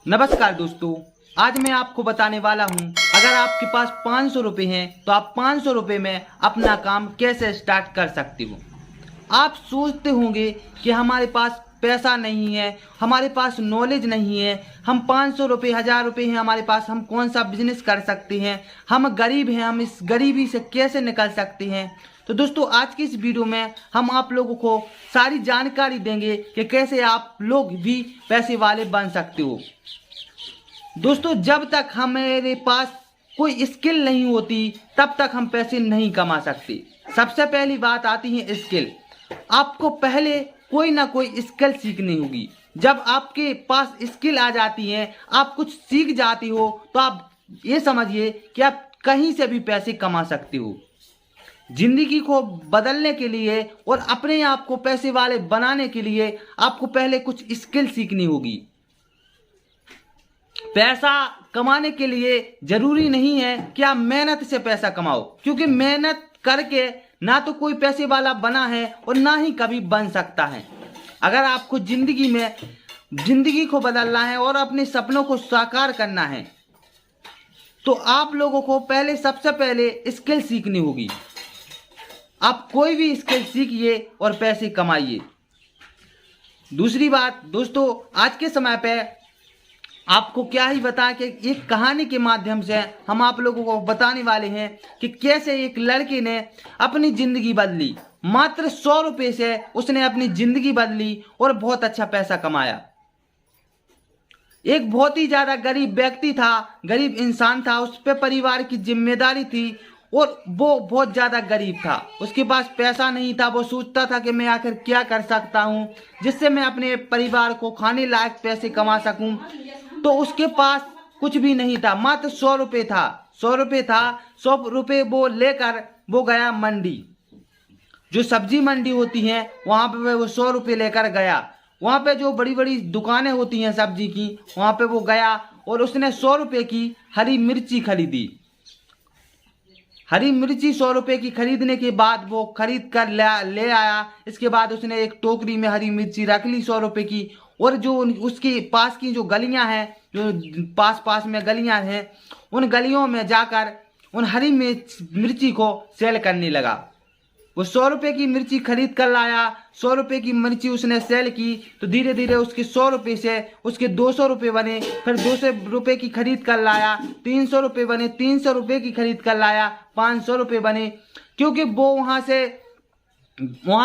नमस्कार दोस्तों, आज मैं आपको बताने वाला हूं, अगर आपके पास 500 रुपये हैं तो आप 500 रुपये में अपना काम कैसे स्टार्ट कर सकते हो। आप सोचते होंगे कि हमारे पास पैसा नहीं है, हमारे पास नॉलेज नहीं है, हम 500 रुपये 1000 रुपये हैं हमारे पास, हम कौन सा बिजनेस कर सकते हैं, हम गरीब हैं, हम इस गरीबी से कैसे निकल सकते हैं। तो दोस्तों, आज की इस वीडियो में हम आप लोगों को सारी जानकारी देंगे कि कैसे आप लोग भी पैसे वाले बन सकते हो। दोस्तों, जब तक हमारे पास कोई स्किल नहीं होती तब तक हम पैसे नहीं कमा सकते। सबसे पहली बात आती है स्किल। आपको पहले कोई ना कोई स्किल सीखनी होगी। जब आपके पास स्किल आ जाती है, आप कुछ सीख जाती हो, तो आप ये समझिए कि आप कहीं से भी पैसे कमा सकते हो। जिंदगी को बदलने के लिए और अपने आप को पैसे वाले बनाने के लिए आपको पहले कुछ स्किल सीखनी होगी। पैसा कमाने के लिए जरूरी नहीं है कि आप मेहनत से पैसा कमाओ, क्योंकि मेहनत करके ना तो कोई पैसे वाला बना है और ना ही कभी बन सकता है। अगर आपको जिंदगी को बदलना है और अपने सपनों को साकार करना है, तो आप लोगों को सबसे पहले स्किल सीखनी होगी। आप कोई भी स्किल सीखिए और पैसे कमाइए। दूसरी बात दोस्तों, आज के समय पे आपको क्या ही बता कि एक कहानी के माध्यम से हम आप लोगों को बताने वाले हैं कि कैसे एक लड़के ने अपनी ज़िंदगी बदली। मात्र 100 रुपये से उसने अपनी ज़िंदगी बदली और बहुत अच्छा पैसा कमाया। एक बहुत ही ज़्यादा गरीब व्यक्ति था, गरीब इंसान था, उस पर परिवार की जिम्मेदारी थी और वो बहुत ज़्यादा गरीब था। उसके पास पैसा नहीं था। वो सोचता था कि मैं आखिर क्या कर सकता हूँ जिससे मैं अपने परिवार को खाने लायक पैसे कमा सकूँ। तो उसके पास कुछ भी नहीं था, मात्र 100 रुपये था। 100 रुपये वो लेकर वो गया मंडी, जो सब्जी मंडी होती है वहाँ पे वो 100 रुपये लेकर गया। वहाँ पे जो बड़ी बड़ी दुकानें होती हैं सब्जी की, वहाँ पे वो गया और उसने 100 रुपये की हरी मिर्ची खरीदी। हरी मिर्ची 100 रुपये की खरीदने के बाद वो खरीद कर ले आया। इसके बाद उसने एक टोकरी में हरी मिर्ची रख ली 100 रुपये की, और जो उसके पास की जो गलियां हैं, जो पास में गलियां हैं, उन गलियों में जाकर उन हरी मिर्ची को सेल करने लगा। वो 100 रुपये की मिर्ची खरीद कर लाया। 100 रुपये की मिर्ची उसने सेल की तो धीरे धीरे उसके 100 रुपये से उसके 200 रुपये बने। फिर 200 रुपये की खरीद कर लाया, 300 रुपये बने। 300 रुपये की खरीद कर लाया, 500 रुपये बने, क्योंकि वो वहाँ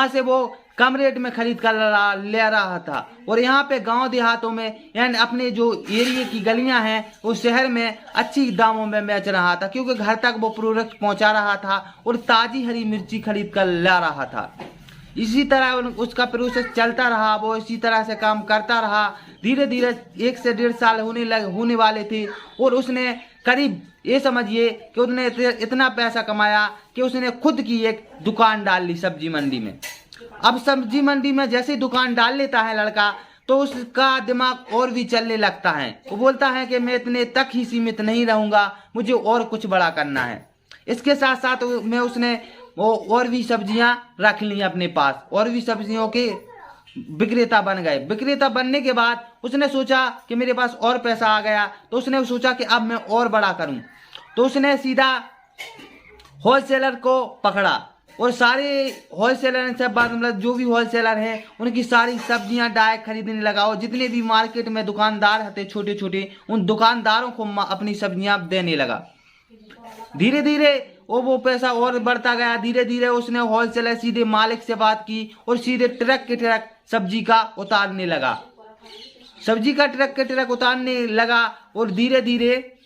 से वो कम रेट में खरीद कर ले रहा था। और यहाँ पे गांव देहातों में, यानी अपने जो एरिया की गलियां हैं, उस शहर में अच्छी दामों में बेच रहा था, क्योंकि घर तक वो प्रोडक्ट पहुँचा रहा था और ताज़ी हरी मिर्ची खरीद कर ला रहा था। इसी तरह उसका प्रोसेस चलता रहा। वो इसी तरह से काम करता रहा। धीरे धीरे 1 से 1.5 साल होने वाले थे और उसने करीब ये समझिए कि उसने इतना पैसा कमाया कि उसने खुद की एक दुकान डाल ली सब्जी मंडी में। अब सब्जी मंडी में जैसे दुकान डाल लेता है लड़का, तो उसका दिमाग और भी चलने लगता है। वो बोलता है कि मैं इतने तक ही सीमित नहीं रहूँगा, मुझे और कुछ बड़ा करना है। इसके साथ साथ उसने वो और भी सब्जियां रख ली अपने पास, और भी सब्जियों के विक्रेता बन गए। विक्रेता बनने के बाद उसने सोचा कि मेरे पास और पैसा आ गया, तो उसने सोचा कि अब मैं और बड़ा करूं। तो उसने सीधा होलसेलर को पकड़ा और सारे होलसेलर से बात, मतलब जो भी होलसेलर हैं, उनकी सारी सब्जियां डायरेक्ट खरीदने लगा। और जितने भी मार्केट में दुकानदार थे छोटे छोटे, उन दुकानदारों को अपनी सब्जियां देने लगा। धीरे धीरे वो पैसा और बढ़ता गया। धीरे धीरे उसने होलसेलर सीधे मालिक से बात की और सीधे ट्रक के ट्रक सब्जी का उतारने लगा। सब्जी का ट्रक के ट्रक उतारने लगा और धीरे धीरे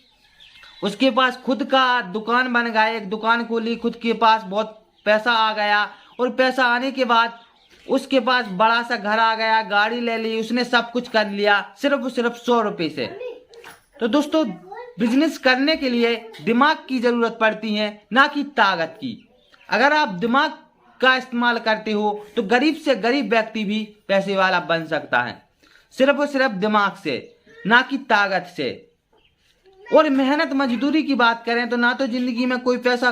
उसके पास खुद का दुकान बन गया। एक दुकान खोली, खुद के पास बहुत पैसा आ गया। और पैसा आने के बाद उसके पास बड़ा सा घर आ गया, गाड़ी ले ली, उसने सब कुछ कर लिया सिर्फ 100 रुपये से। तो दोस्तों, बिजनेस करने के लिए दिमाग की जरूरत पड़ती है, ना कि ताकत की। अगर आप दिमाग का इस्तेमाल करते हो तो गरीब से गरीब व्यक्ति भी पैसे वाला बन सकता है, सिर्फ और सिर्फ दिमाग से, ना कि ताकत से। और मेहनत मजदूरी की बात करें तो ना तो जिंदगी में कोई पैसा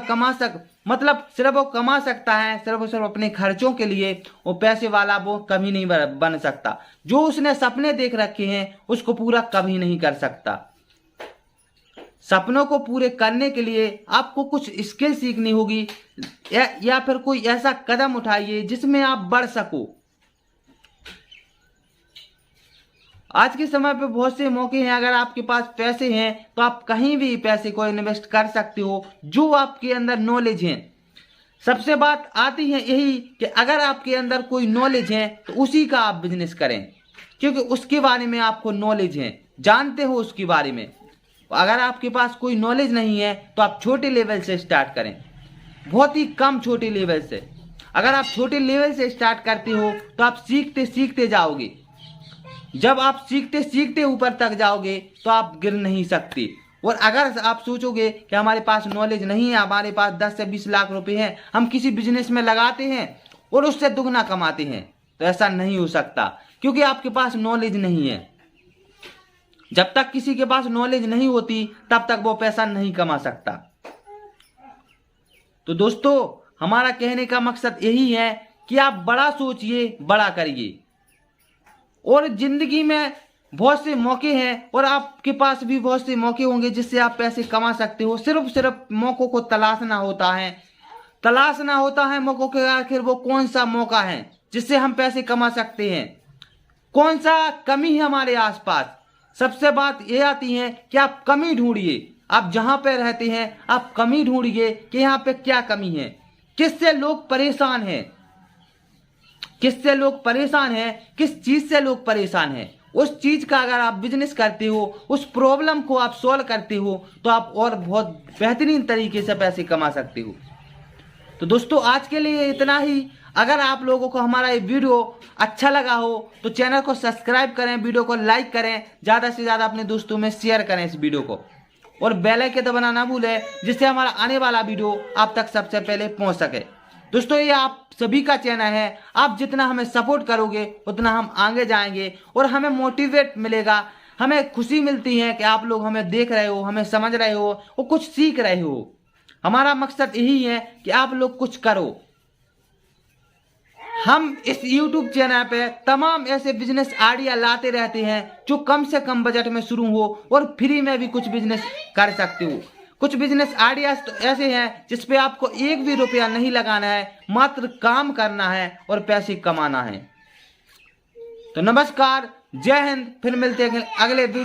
मतलब सिर्फ वो कमा सकता है सिर्फ और सिर्फ अपने खर्चों के लिए। वो पैसे वाला वो कभी नहीं बन सकता। जो उसने सपने देख रखे हैं उसको पूरा कभी नहीं कर सकता। सपनों को पूरे करने के लिए आपको कुछ स्किल सीखनी होगी या फिर कोई ऐसा कदम उठाइए जिसमें आप बढ़ सको। आज के समय पे बहुत से मौके हैं। अगर आपके पास पैसे हैं तो आप कहीं भी पैसे को इन्वेस्ट कर सकते हो जो आपके अंदर नॉलेज है। सबसे बात आती है यही कि अगर आपके अंदर कोई नॉलेज है तो उसी का आप बिजनेस करें, क्योंकि उसके बारे में आपको नॉलेज है, जानते हो उसके बारे में। अगर आपके पास कोई नॉलेज नहीं है तो आप छोटे लेवल से स्टार्ट करें, बहुत ही कम छोटे लेवल से। अगर आप छोटे लेवल से स्टार्ट करते हो तो आप सीखते सीखते जाओगे। जब आप सीखते सीखते ऊपर तक जाओगे तो आप गिर नहीं सकते। और अगर आप सोचोगे कि हमारे पास नॉलेज नहीं है, हमारे पास 10 से 20 लाख रुपए हैं, हम किसी बिजनेस में लगाते हैं और उससे दुगना कमाते हैं, तो ऐसा नहीं हो सकता, क्योंकि आपके पास नॉलेज नहीं है। जब तक किसी के पास नॉलेज नहीं होती तब तक वो पैसा नहीं कमा सकता। तो दोस्तों, हमारा कहने का मकसद यही है कि आप बड़ा सोचिए, बड़ा करिए। और जिंदगी में बहुत से मौके हैं और आपके पास भी बहुत से मौके होंगे जिससे आप पैसे कमा सकते हो। सिर्फ मौकों को तलाशना होता है मौकों के। आखिर वो कौन सा मौका है जिससे हम पैसे कमा सकते हैं, कौन सा कमी है हमारे आसपास। सबसे बात ये आती है कि आप कमी ढूंढिए। आप जहां पे रहते हैं आप कमी ढूंढिए कि यहाँ पे क्या कमी है, किससे लोग परेशान हैं, किससे लोग परेशान हैं, किस चीज से लोग परेशान हैं। उस चीज का अगर आप बिजनेस करते हो, उस प्रॉब्लम को आप सॉल्व करते हो तो आप और बहुत बेहतरीन तरीके से पैसे कमा सकते हो। तो दोस्तों, आज के लिए इतना ही। अगर आप लोगों को हमारा ये वीडियो अच्छा लगा हो तो चैनल को सब्सक्राइब करें, वीडियो को लाइक करें, ज़्यादा से ज़्यादा अपने दोस्तों में शेयर करें इस वीडियो को, और बेल आइकन दबाना ना भूलें जिससे हमारा आने वाला वीडियो आप तक सबसे पहले पहुंच सके। दोस्तों, ये आप सभी का चैनल है। आप जितना हमें सपोर्ट करोगे उतना हम आगे जाएंगे और हमें मोटिवेट मिलेगा, हमें खुशी मिलती है कि आप लोग हमें देख रहे हो, हमें समझ रहे हो और कुछ सीख रहे हो। हमारा मकसद यही है कि आप लोग कुछ करो। हम इस YouTube चैनल पे तमाम ऐसे बिजनेस आइडिया लाते रहते हैं जो कम से कम बजट में शुरू हो और फ्री में भी कुछ बिजनेस कर सकते हो। कुछ बिजनेस आइडियाज तो ऐसे हैं जिसपे आपको एक भी रुपया नहीं लगाना है, मात्र काम करना है और पैसे कमाना है। तो नमस्कार, जय हिंद। फिर मिलते हैं अगले वीडियो।